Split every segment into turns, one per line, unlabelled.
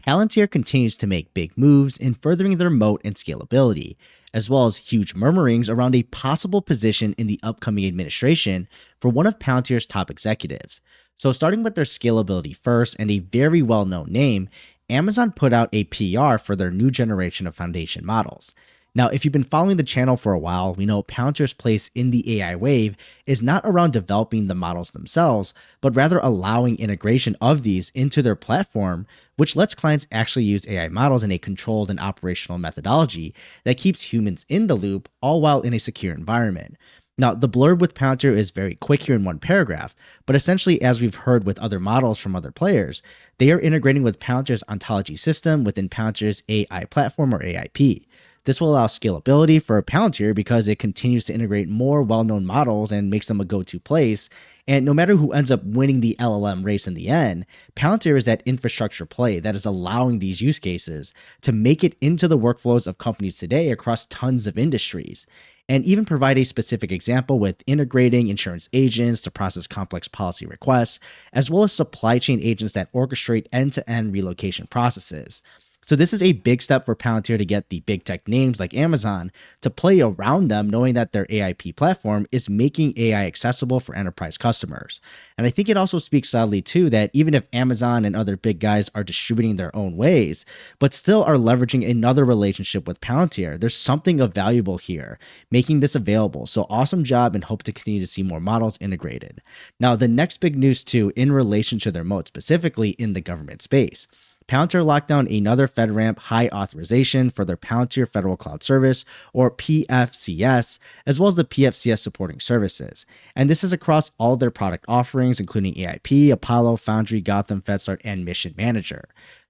Palantir continues to make big moves in furthering their moat and scalability, as well as huge murmurings around a possible position in the upcoming administration for one of Palantir's top executives. So, starting with their scalability first and a very well known name, Amazon put out a PR for their new generation of foundation models. Now, if you've been following the channel for a while, we know Palantir's place in the AI wave is not around developing the models themselves, but rather allowing integration of these into their platform, which lets clients actually use AI models in a controlled and operational methodology that keeps humans in the loop, all while in a secure environment. Now, the blurb with Palantir is very quick here in one paragraph, but essentially, as we've heard with other models from other players, they are integrating with Palantir's ontology system within Palantir's AI platform or AIP. This will allow scalability for Palantir because it continues to integrate more well-known models and makes them a go-to place. And no matter who ends up winning the LLM race in the end, Palantir is that infrastructure play that is allowing these use cases to make it into the workflows of companies today across tons of industries. And even provide a specific example with integrating insurance agents to process complex policy requests, as well as supply chain agents that orchestrate end-to-end relocation processes. So this is a big step for Palantir to get the big tech names like Amazon to play around them, knowing that their AIP platform is making AI accessible for enterprise customers. And I think it also speaks loudly too that even if Amazon and other big guys are distributing their own ways, but still are leveraging another relationship with Palantir, there's something of valuable here, making this available. So awesome job, and hope to continue to see more models integrated. Now, the next big news too, in relation to their moat, specifically in the government space. Palantir locked down another FedRAMP high authorization for their Palantir Federal Cloud Service, or PFCS, as well as the PFCS supporting services. And this is across all their product offerings, including AIP, Apollo, Foundry, Gotham, FedStart, and Mission Manager.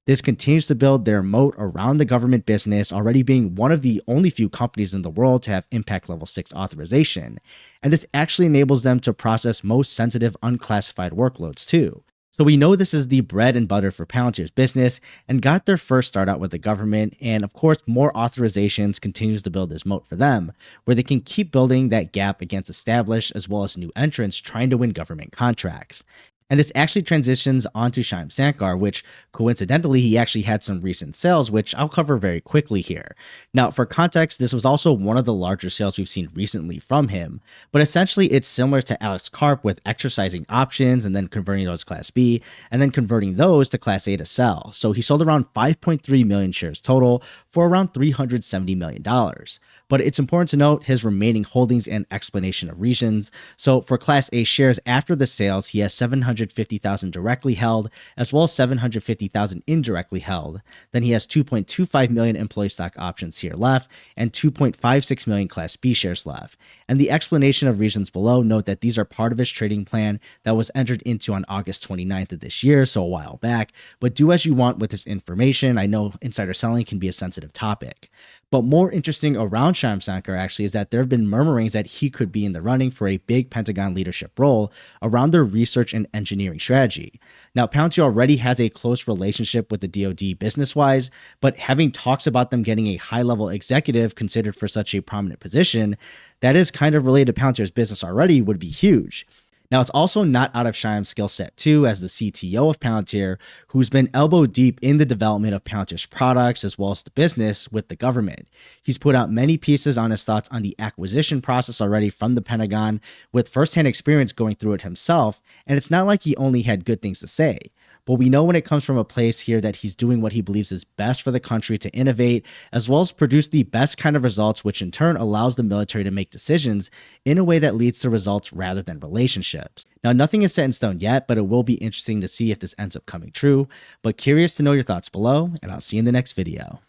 This continues to build their moat around the government business, already being one of the only few companies in the world to have Impact Level 6 authorization. And this actually enables them to process most sensitive unclassified workloads too. So we know this is the bread and butter for Palantir's business and got their first start out with the government. And of course, more authorizations continues to build this moat for them, where they can keep building that gap against established as well as new entrants trying to win government contracts. And this actually transitions onto Shyam Sankar, which coincidentally, he actually had some recent sales, which I'll cover very quickly here. Now, for context, this was also one of the larger sales we've seen recently from him, but essentially it's similar to Alex Karp with exercising options and then converting those Class B, and then converting those to Class A to sell. So he sold around 5.3 million shares total for around $370 million. But it's important to note his remaining holdings and explanation of reasons. So for Class A shares after the sales, he has 750,000 directly held, as well as 750,000 indirectly held. Then he has 2.25 million employee stock options here left, and 2.56 million Class B shares left. And the explanation of reasons below note that these are part of his trading plan that was entered into on August 29th of this year, so a while back. But do as you want with this information. I know insider selling can be a sensitive topic. But more interesting around Shyam Sankar actually is that there have been murmurings that he could be in the running for a big Pentagon leadership role around their research and engineering strategy. Now, Palantir already has a close relationship with the DoD business-wise, but having talks about them getting a high-level executive considered for such a prominent position that is kind of related to Palantir's business already would be huge. Now, it's also not out of Shyam's skill set too, as the CTO of Palantir, who's been elbow deep in the development of Palantir's products as well as the business with the government. He's put out many pieces on his thoughts on the acquisition process already from the Pentagon, with firsthand experience going through it himself, and it's not like he only had good things to say. But we know when it comes from a place here that he's doing what he believes is best for the country to innovate, as well as produce the best kind of results, which in turn allows the military to make decisions in a way that leads to results rather than relationships. Now, nothing is set in stone yet, but it will be interesting to see if this ends up coming true. But curious to know your thoughts below, and I'll see you in the next video.